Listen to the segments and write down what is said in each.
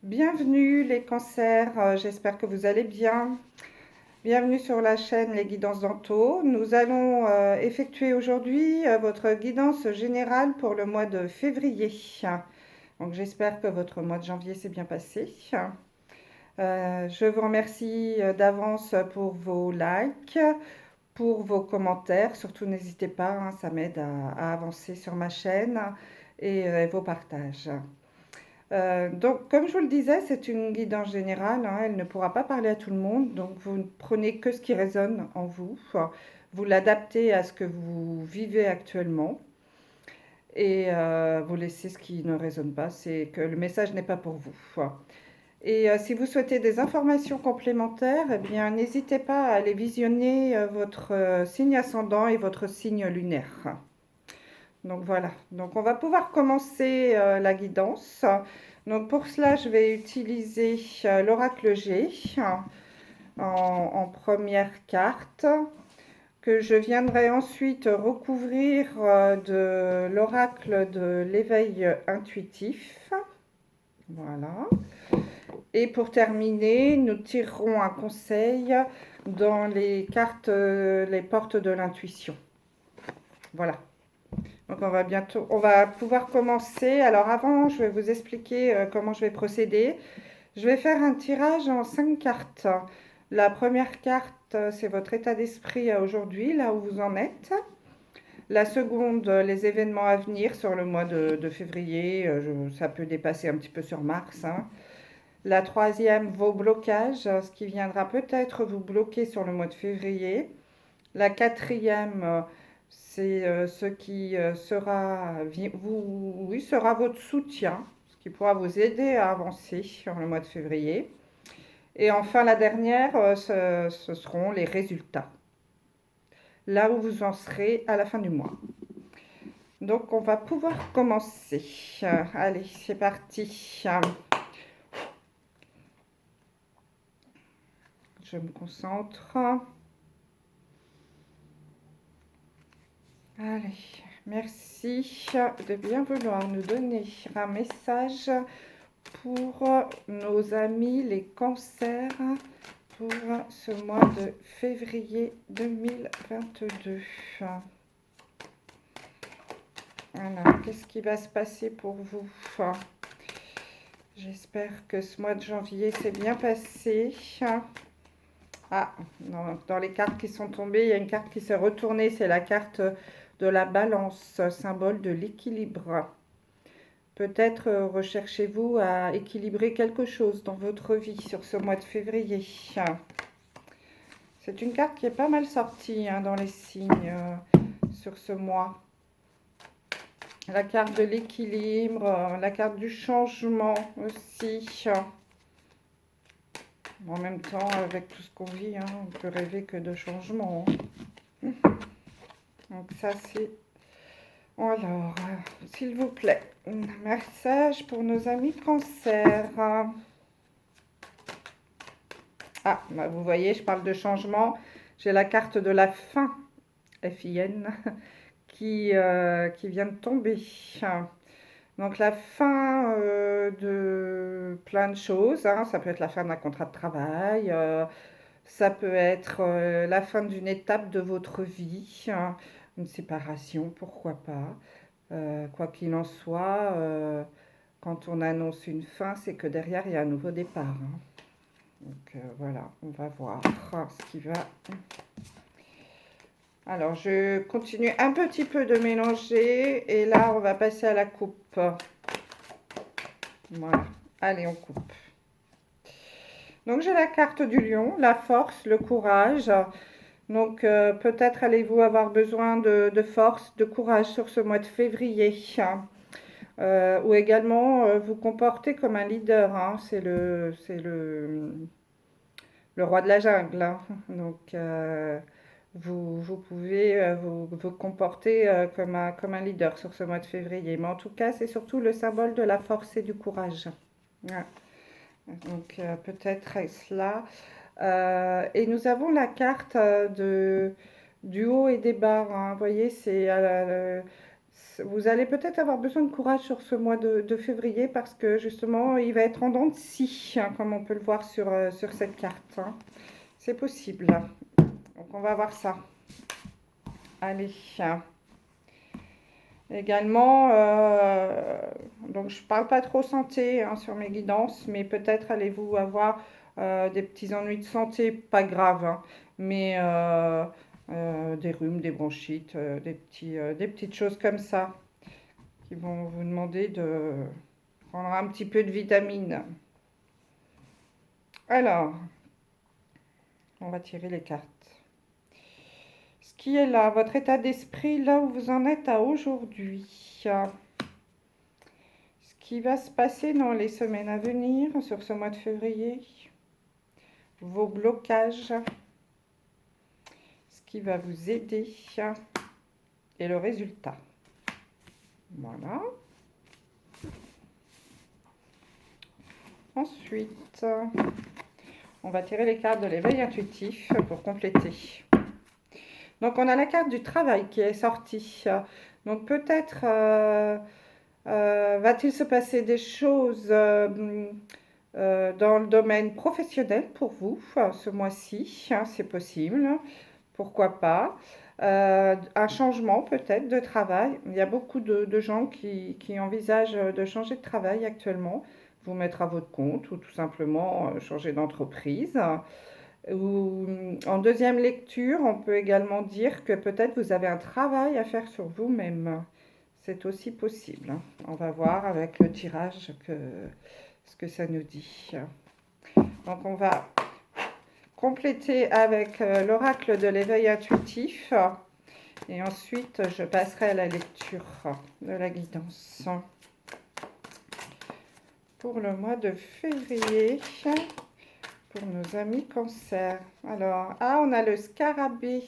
Bienvenue les cancers, j'espère que vous allez bien. Bienvenue sur la chaîne Les Guidances Danto. Nous allons effectuer aujourd'hui votre guidance générale pour le mois de février. Donc j'espère que votre mois de janvier s'est bien passé. Je vous remercie d'avance pour vos likes, pour vos commentaires. Surtout n'hésitez pas, hein, ça m'aide à avancer sur ma chaîne et vos partages. Donc, comme je vous le disais, c'est une guidance générale, hein, elle ne pourra pas parler à tout le monde, donc vous ne prenez que ce qui résonne en vous, vous l'adaptez à ce que vous vivez actuellement et vous laissez ce qui ne résonne pas, c'est que le message n'est pas pour vous. Et si vous souhaitez des informations complémentaires, eh bien, n'hésitez pas à aller visionner votre signe ascendant et votre signe lunaire. Donc voilà, donc on va pouvoir commencer la guidance. Donc pour cela, je vais utiliser l'oracle G en première carte, que je viendrai ensuite recouvrir de l'oracle de l'éveil intuitif. Voilà. Et pour terminer, nous tirerons un conseil dans les cartes, les portes de l'intuition. Voilà. Donc on va pouvoir commencer. Alors avant, je vais vous expliquer comment je vais procéder. Je vais faire un tirage en 5 cartes. La première carte, c'est votre état d'esprit aujourd'hui, là où vous en êtes. La seconde, les événements à venir sur le mois de février. Ça peut dépasser un petit peu sur mars, hein. La troisième, vos blocages, ce qui viendra peut-être vous bloquer sur le mois de février. La quatrième, c'est ce qui sera votre soutien, ce qui pourra vous aider à avancer sur le mois de février. Et enfin, la dernière, ce seront les résultats, là où vous en serez à la fin du mois. Donc, on va pouvoir commencer. Allez, c'est parti. Je me concentre. Allez, merci de bien vouloir nous donner un message pour nos amis les cancers pour ce mois de février 2022. Alors, qu'est-ce qui va se passer pour vous? J'espère que ce mois de janvier s'est bien passé. Ah, dans les cartes qui sont tombées, il y a une carte qui s'est retournée, c'est la carte de la balance, symbole de l'équilibre. Peut-être recherchez-vous à équilibrer quelque chose dans votre vie sur ce mois de février. C'est une carte qui est pas mal sortie hein, dans les signes sur ce mois. La carte de l'équilibre, la carte du changement aussi. En même temps, avec tout ce qu'on vit, hein, on peut rêver que de changement. Donc ça, c'est... Alors, s'il vous plaît, un message pour nos amis cancer. Ah, bah vous voyez, je parle de changement. J'ai la carte de la fin, FIN, qui vient de tomber. Donc la fin de plein de choses, hein. Ça peut être la fin d'un contrat de travail, ça peut être la fin d'une étape de votre vie, hein, une séparation, pourquoi pas. Quoi qu'il en soit, quand on annonce une fin, c'est que derrière, il y a un nouveau départ, hein. Donc voilà, on va voir ce qui va. Alors, je continue un petit peu de mélanger et là, on va passer à la coupe. Voilà, allez, on coupe. Donc, j'ai la carte du lion, la force, le courage. Donc, peut-être allez-vous avoir besoin de force, de courage sur ce mois de février. Ou également, vous comporter comme un leader, hein. C'est le roi de la jungle, hein. Donc, vous pouvez vous comporter comme un leader sur ce mois de février. Mais en tout cas, c'est surtout le symbole de la force et du courage. Ouais. Donc, peut-être est-ce là. Et nous avons la carte du haut et des bas, hein. Vous voyez, c'est Vous allez peut-être avoir besoin de courage sur ce mois de février parce que justement, il va être en dents de scie, hein, comme on peut le voir sur cette carte, hein. C'est possible. Donc, on va voir ça. Allez. Également, donc je parle pas trop santé hein, sur mes guidances, mais peut-être allez-vous avoir des petits ennuis de santé, pas graves, hein, mais des rhumes, des bronchites, des petites choses comme ça qui vont vous demander de prendre un petit peu de vitamines. Alors, on va tirer les cartes. Ce qui est là, votre état d'esprit, là où vous en êtes à aujourd'hui. Ce qui va se passer dans les semaines à venir, sur ce mois de février. Vos blocages. Ce qui va vous aider. Et le résultat. Voilà. Ensuite, on va tirer les cartes de l'éveil intuitif pour compléter. Donc, on a la carte du travail qui est sortie. Donc, peut-être va-t-il se passer des choses dans le domaine professionnel pour vous ce mois-ci. C'est possible. Pourquoi pas. Un changement peut-être de travail. Il y a beaucoup de gens qui envisagent de changer de travail actuellement, vous mettre à votre compte ou tout simplement changer d'entreprise. Ou, en deuxième lecture, on peut également dire que peut-être vous avez un travail à faire sur vous-même. C'est aussi possible, hein. On va voir avec le tirage ce que ça nous dit. Donc on va compléter avec l'oracle de l'éveil intuitif. Et ensuite, je passerai à la lecture de la guidance pour le mois de février pour nos amis cancer. Alors, on a le scarabée.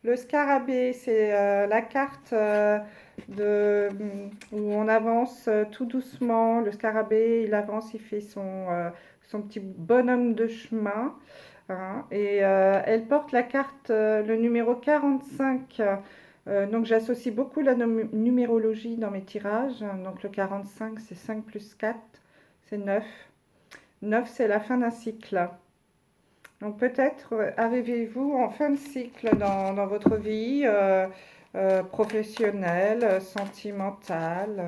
Le scarabée, c'est la carte où on avance tout doucement. Le scarabée, il avance, il fait son petit bonhomme de chemin, hein, et elle porte la carte, le numéro 45. Donc j'associe beaucoup la numérologie dans mes tirages. Donc le 45, c'est 5 plus 4, c'est 9. 9, c'est la fin d'un cycle. Donc peut-être arrivez-vous en fin de cycle dans votre vie professionnelle, sentimentale.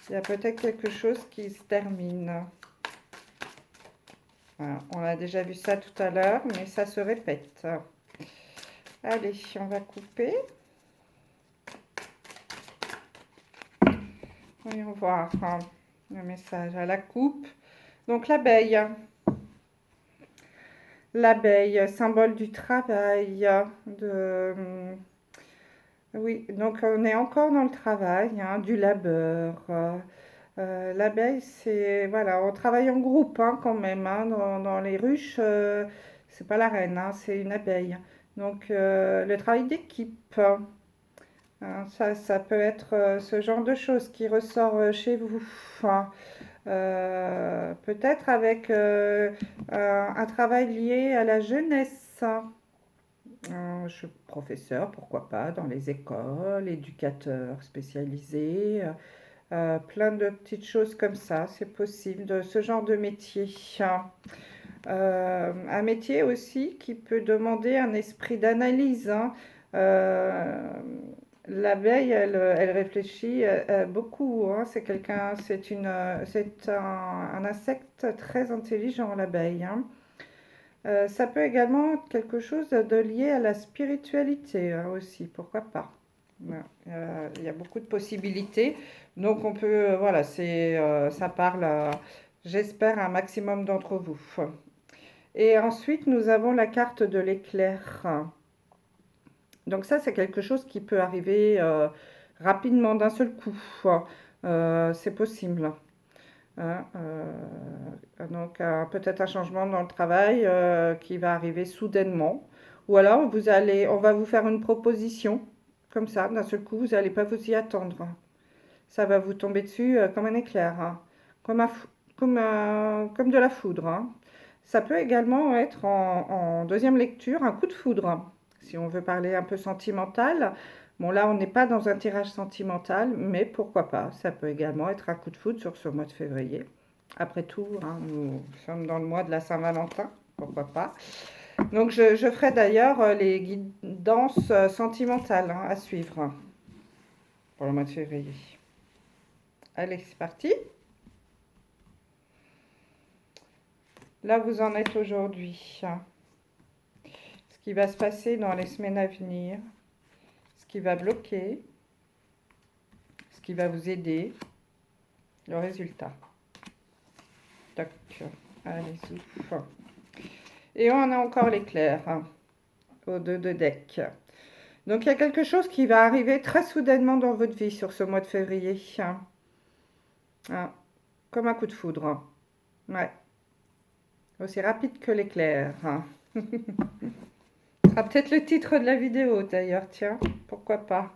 Il y a peut-être quelque chose qui se termine. Voilà, on a déjà vu ça tout à l'heure, mais ça se répète. Allez, on va couper. Voyons voir hein, le message à la coupe. Donc l'abeille. L'abeille, symbole du travail, oui, donc on est encore dans le travail, hein, du labeur. L'abeille, c'est, voilà, on travaille en groupe hein, quand même, hein, dans les ruches, c'est pas la reine, hein, c'est une abeille. Donc le travail d'équipe, hein, ça peut être ce genre de choses qui ressort chez vous, hein. Peut-être avec un travail lié à la jeunesse. Je suis professeur, pourquoi pas, dans les écoles, éducateur spécialisé, plein de petites choses comme ça, c'est possible, de ce genre de métier. Un métier aussi qui peut demander un esprit d'analyse, hein. Euh, L'abeille, elle réfléchit beaucoup, hein. C'est un insecte très intelligent, l'abeille, hein. Ça peut également être quelque chose de lié à la spiritualité hein, aussi, pourquoi pas. Voilà. Il y a beaucoup de possibilités. Donc on peut, voilà, ça parle, j'espère, à un maximum d'entre vous. Et ensuite, nous avons la carte de l'éclair. Donc ça, c'est quelque chose qui peut arriver rapidement d'un seul coup. C'est possible. Hein, donc peut-être un changement dans le travail qui va arriver soudainement. Ou alors on va vous faire une proposition comme ça, d'un seul coup, vous n'allez pas vous y attendre. Ça va vous tomber dessus comme un éclair, hein, comme, comme de la foudre, hein. Ça peut également être en deuxième lecture un coup de foudre, si on veut parler un peu sentimental. Bon, là, on n'est pas dans un tirage sentimental, mais pourquoi pas? Ça peut également être un coup de foudre sur ce mois de février. Après tout, hein, nous sommes dans le mois de la Saint-Valentin, pourquoi pas? Donc, je ferai d'ailleurs les guidances sentimentales hein, à suivre hein, pour le mois de février. Allez, c'est parti. Là, vous en êtes aujourd'hui. Ce qui va se passer dans les semaines à venir, ce qui va bloquer, ce qui va vous aider, le résultat. Tac, allez, souffle. Et on a encore l'éclair hein, aux deux de deck. Donc il y a quelque chose qui va arriver très soudainement dans votre vie sur ce mois de février. Hein, comme un coup de foudre. Hein. Ouais. Aussi rapide que l'éclair. Hein. Ce sera peut-être le titre de la vidéo d'ailleurs, tiens, pourquoi pas.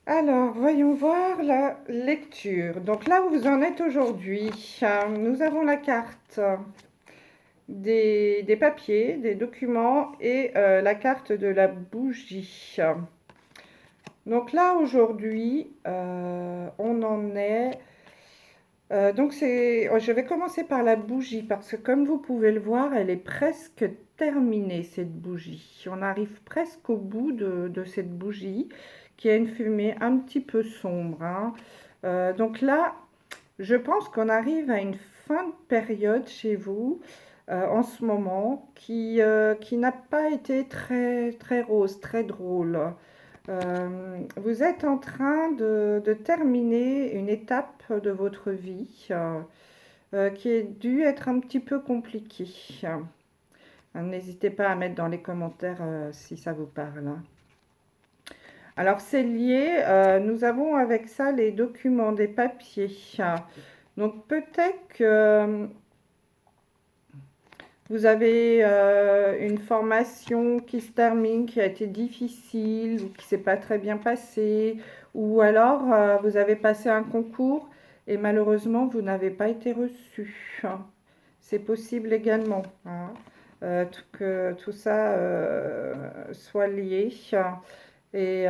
Alors, voyons voir la lecture. Donc là où vous en êtes aujourd'hui, nous avons la carte des papiers, des documents et la carte de la bougie. Donc là aujourd'hui, on en est... donc je vais commencer par la bougie parce que comme vous pouvez le voir, elle est presque terminée cette bougie. On arrive presque au bout de cette bougie qui a une fumée un petit peu sombre. Hein. Donc là, je pense qu'on arrive à une fin de période chez vous en ce moment qui n'a pas été très, très rose, très drôle. Vous êtes en train de terminer une étape de votre vie qui a dû être un petit peu compliquée. N'hésitez pas à mettre dans les commentaires si ça vous parle. Hein. Alors c'est lié, nous avons avec ça les documents, des papiers. Donc peut-être que vous avez une formation qui se termine, qui a été difficile ou qui ne s'est pas très bien passée, ou alors vous avez passé un concours et malheureusement vous n'avez pas été reçu. C'est possible également hein, que tout ça soit lié. Et,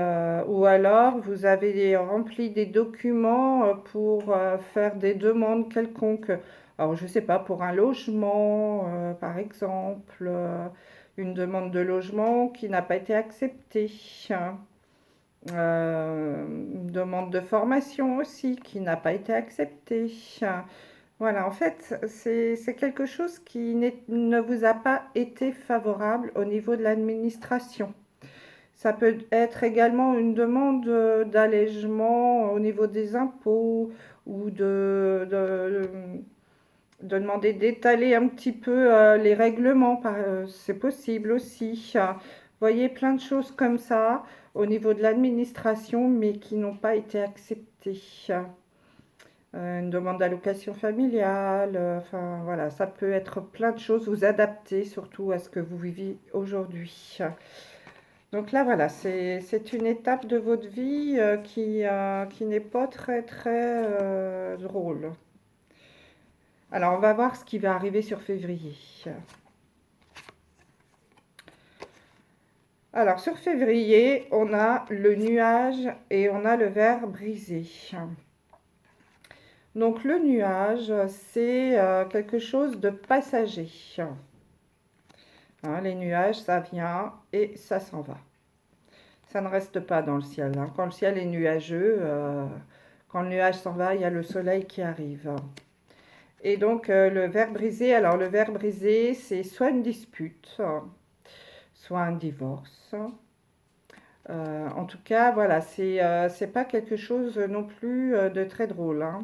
ou alors vous avez rempli des documents pour faire des demandes quelconques. Alors je ne sais pas, pour un logement par exemple, une demande de logement qui n'a pas été acceptée. Une demande de formation aussi qui n'a pas été acceptée. Voilà, en fait, c'est quelque chose qui ne vous a pas été favorable au niveau de l'administration. Ça peut être également une demande d'allègement au niveau des impôts ou de demander d'étaler un petit peu les règlements. C'est possible aussi. Vous voyez, plein de choses comme ça au niveau de l'administration, mais qui n'ont pas été acceptées. Une demande d'allocation familiale, enfin voilà, ça peut être plein de choses. Vous adapter surtout à ce que vous vivez aujourd'hui. Donc là, voilà, c'est une étape de votre vie qui n'est pas très, très drôle. Alors, on va voir ce qui va arriver sur février. Alors, sur février, on a le nuage et on a le verre brisé. Donc, le nuage, c'est quelque chose de passager. Hein, les nuages, ça vient et ça s'en va. Ça ne reste pas dans le ciel. Hein. Quand le ciel est nuageux, quand le nuage s'en va, il y a le soleil qui arrive. Et donc le verre brisé, alors le verre brisé, c'est soit une dispute, soit un divorce. En tout cas, voilà, c'est pas quelque chose non plus de très drôle, hein,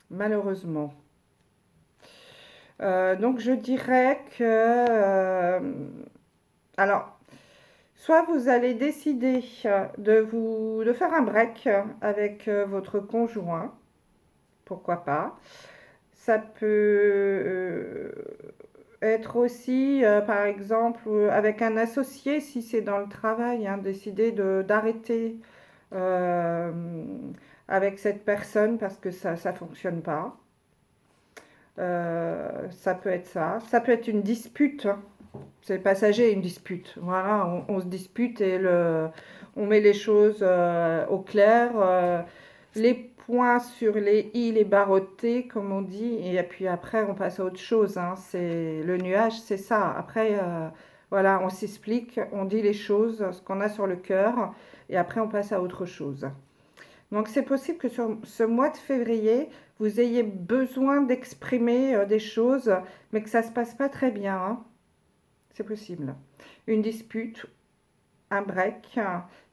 malheureusement. Donc je dirais que... alors, soit vous allez décider de faire un break avec votre conjoint, pourquoi pas. Ça peut être aussi, par exemple, avec un associé, si c'est dans le travail, hein, décider d'arrêter euh, avec cette personne parce que ça ne fonctionne pas. Ça peut être ça. Ça peut être une dispute. Hein. c'est passager, une dispute. Voilà, on se dispute et on met les choses au clair. Les points sur les i, les barreaux-t, comme on dit, et puis après, on passe à autre chose. Hein. C'est le nuage, c'est ça. Après, voilà, on s'explique, on dit les choses, ce qu'on a sur le cœur, et après, on passe à autre chose. Donc, c'est possible que sur ce mois de février, vous ayez besoin d'exprimer des choses, mais que ça ne se passe pas très bien. Hein. C'est possible. Une dispute, un break,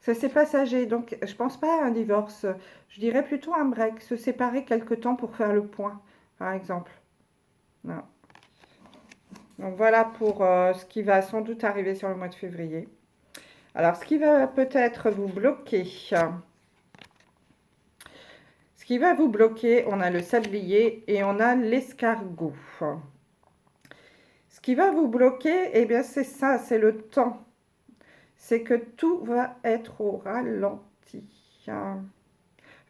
ça c'est passager. Donc je pense pas à un divorce. Je dirais plutôt un break, se séparer quelque temps pour faire le point, par exemple. Non. Donc voilà pour ce qui va sans doute arriver sur le mois de février. Alors ce qui va peut-être vous bloquer. Ce qui va vous bloquer, on a le sablier et on a l'escargot. Ce qui va vous bloquer, eh bien c'est ça, c'est le temps. C'est que tout va être au ralenti.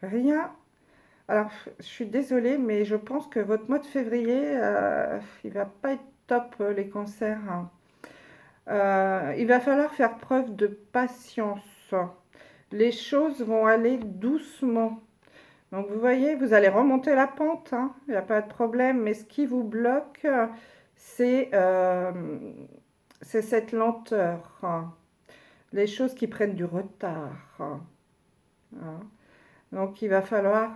Rien. Alors, je suis désolée, mais je pense que votre mois de février, il va pas être top, les cancers. Hein. Il va falloir faire preuve de patience. Les choses vont aller doucement. Donc, vous voyez, vous allez remonter la pente, hein, il n'y a pas de problème. Mais ce qui vous bloque, c'est cette lenteur. Hein. Les choses qui prennent du retard. Hein. Donc, il va falloir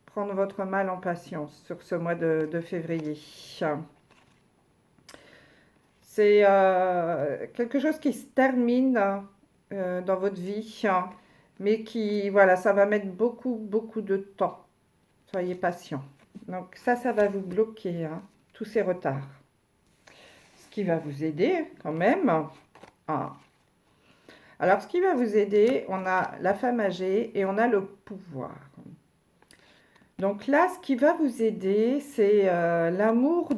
prendre votre mal en patience sur ce mois de février. C'est quelque chose qui se termine dans votre vie, mais qui, voilà, ça va mettre beaucoup, beaucoup de temps. Soyez patient. Donc ça va vous bloquer, hein, tous ces retards. Ce qui va vous aider quand même. Ah. Alors, ce qui va vous aider, on a la femme âgée et on a le pouvoir. Donc là, ce qui va vous aider, c'est l'amour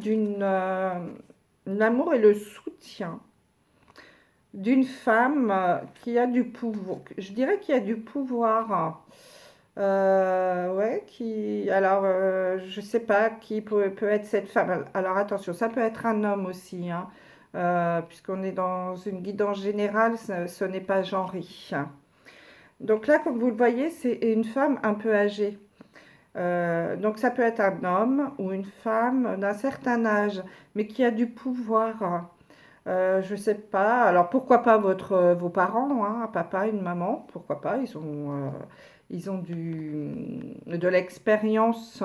et le soutien d'une femme qui a du pouvoir. Je dirais qu'il y a du pouvoir. Ouais, alors, je sais pas qui peut être cette femme. Alors attention, ça peut être un homme aussi, hein, puisqu'on est dans une guidance générale, ce n'est pas genré. Donc là, comme vous le voyez, c'est une femme un peu âgée. Donc ça peut être un homme ou une femme d'un certain âge, mais qui a du pouvoir. Je ne sais pas. Alors pourquoi pas vos parents, hein, un papa, une maman, pourquoi pas. Ils ont de l'expérience.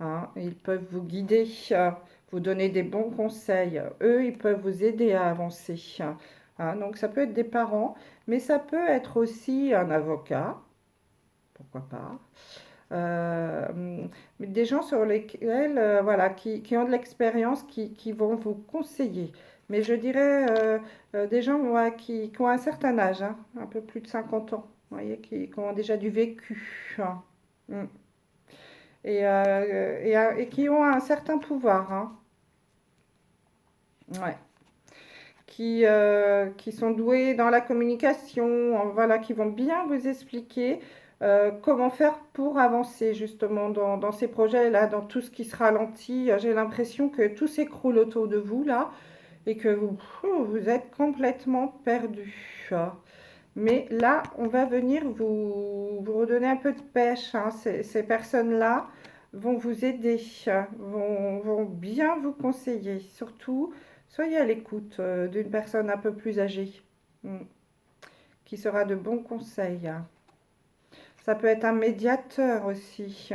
Hein, ils peuvent vous guider, vous donner des bons conseils. Eux, ils peuvent vous aider à avancer. Hein, donc ça peut être des parents, mais ça peut être aussi un avocat, pourquoi pas. Des gens sur lesquels, voilà, qui ont de l'expérience, qui vont vous conseiller. Mais je dirais des gens ouais, qui ont un certain âge, hein, un peu plus de 50 ans, vous voyez, qui ont déjà du vécu. Hein. Mm. Et qui ont un certain pouvoir. Hein. Ouais. Qui sont doués dans la communication, voilà, qui vont bien vous expliquer comment faire pour avancer justement dans ces projets-là, dans tout ce qui se ralentit. J'ai l'impression que tout s'écroule autour de vous là et que vous êtes complètement perdu. Mais là, on va venir vous redonner un peu de pêche. Hein. Ces personnes-là vont vous aider, vont bien vous conseiller. Surtout, soyez à l'écoute d'une personne un peu plus âgée, qui sera de bons conseils. Hein. Ça peut être un médiateur aussi,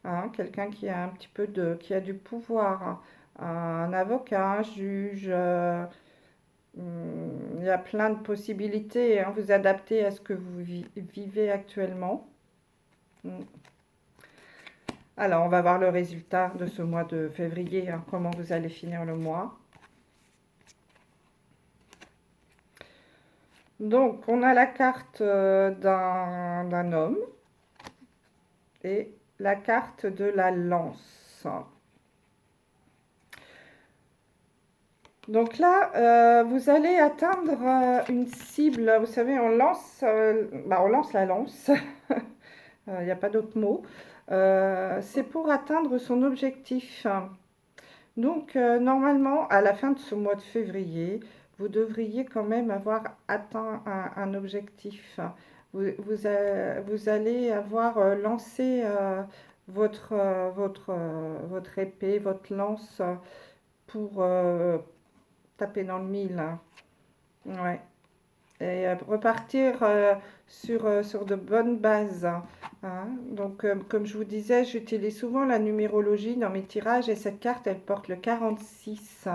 hein, quelqu'un qui a un petit peu qui a du pouvoir, hein. Un avocat, un juge. Il y a plein de possibilités, hein, vous adapter à ce que vous vivez actuellement. Mm. Alors, on va voir le résultat de ce mois de février, hein, comment vous allez finir le mois. Donc, on a la carte d'un homme et la carte de la lance. Donc là, vous allez atteindre une cible. Vous savez, on lance la lance. Il n'y a pas d'autre mot. C'est pour atteindre son objectif. Donc, normalement, à la fin de ce mois de février, vous devriez quand même avoir atteint un objectif. Vous allez avoir lancé votre épée, votre lance pour taper dans le mille, hein. Ouais. Et repartir sur de bonnes bases, hein. Donc, comme je vous disais, j'utilise souvent la numérologie dans mes tirages et cette carte, elle porte le 46.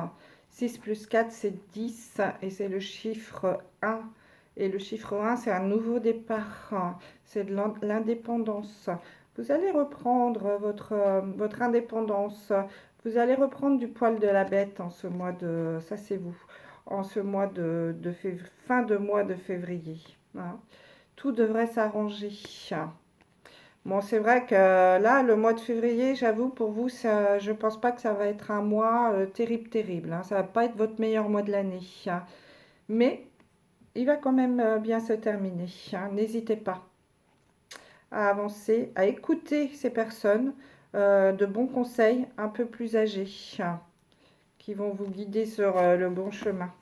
6 plus 4, c'est 10 et c'est le chiffre 1. Et le chiffre 1, c'est un nouveau départ, hein. C'est de l'indépendance. Vous allez reprendre votre indépendance. Vous allez reprendre du poil de la bête en ce mois de... Ça, c'est vous en ce mois fin de mois de février, hein. Tout devrait s'arranger. Bon, c'est vrai que là, le mois de février, j'avoue, pour vous, ça, je pense pas que ça va être un mois terrible, terrible, hein. Ça va pas être votre meilleur mois de l'année, hein. Mais il va quand même bien se terminer, hein. N'hésitez pas à avancer, à écouter ces personnes de bons conseils un peu plus âgés, hein, qui vont vous guider sur le bon chemin.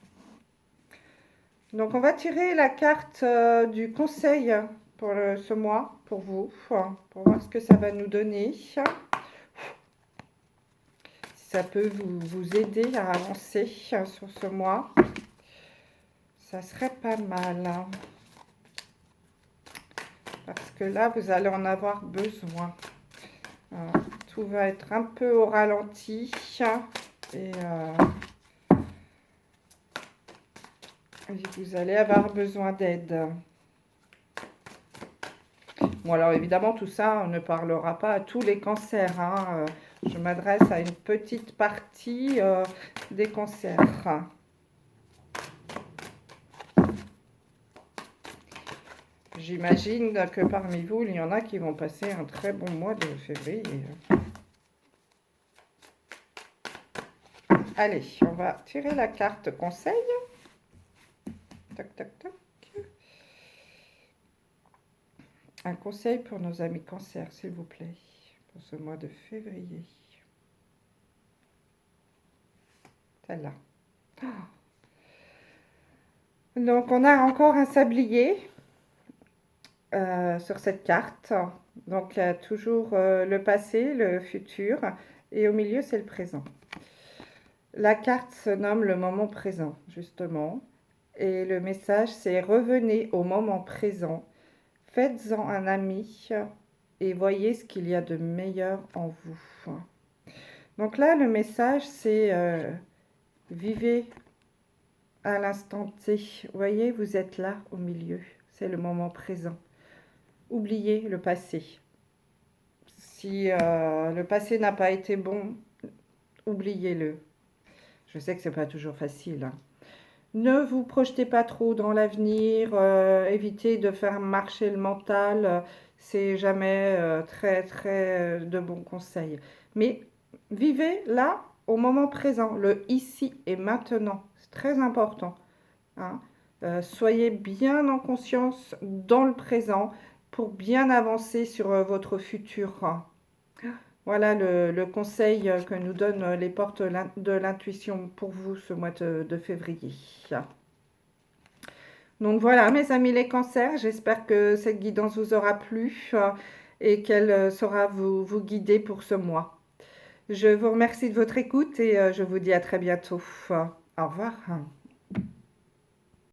Donc, on va tirer la carte du conseil pour ce mois, pour vous, pour voir ce que ça va nous donner. Si ça peut vous aider à avancer sur ce mois, ça serait pas mal, hein. Parce que là, vous allez en avoir besoin. Tout va être un peu au ralenti et vous allez avoir besoin d'aide. Bon, alors évidemment, tout ça, on ne parlera pas à tous les cancers, hein. Je m'adresse à une petite partie des cancers. J'imagine que parmi vous, il y en a qui vont passer un très bon mois de février. Allez, on va tirer la carte conseil. Tac, tac, tac. Un conseil pour nos amis cancers, s'il vous plaît, pour ce mois de février. Celle-là. Donc, on a encore un sablier sur cette carte. Donc, il y a toujours le passé, le futur, et au milieu, c'est le présent. La carte se nomme le moment présent, justement. Et le message, c'est revenez au moment présent, faites-en un ami et voyez ce qu'il y a de meilleur en vous. Donc là, le message, c'est vivez à l'instant T. Vous voyez, vous êtes là au milieu. C'est le moment présent. Oubliez le passé. Si le passé n'a pas été bon, oubliez-le. Je sais que c'est pas toujours facile, hein. Ne vous projetez pas trop dans l'avenir, évitez de faire marcher le mental, c'est jamais très très de bons conseils. Mais vivez là, au moment présent, le ici et maintenant, c'est très important, hein. Soyez bien en conscience dans le présent pour bien avancer sur votre futur. Voilà le conseil que nous donnent les portes de l'intuition pour vous ce mois de février. Donc voilà, mes amis les cancers, j'espère que cette guidance vous aura plu et qu'elle saura vous guider pour ce mois. Je vous remercie de votre écoute et je vous dis à très bientôt. Au revoir.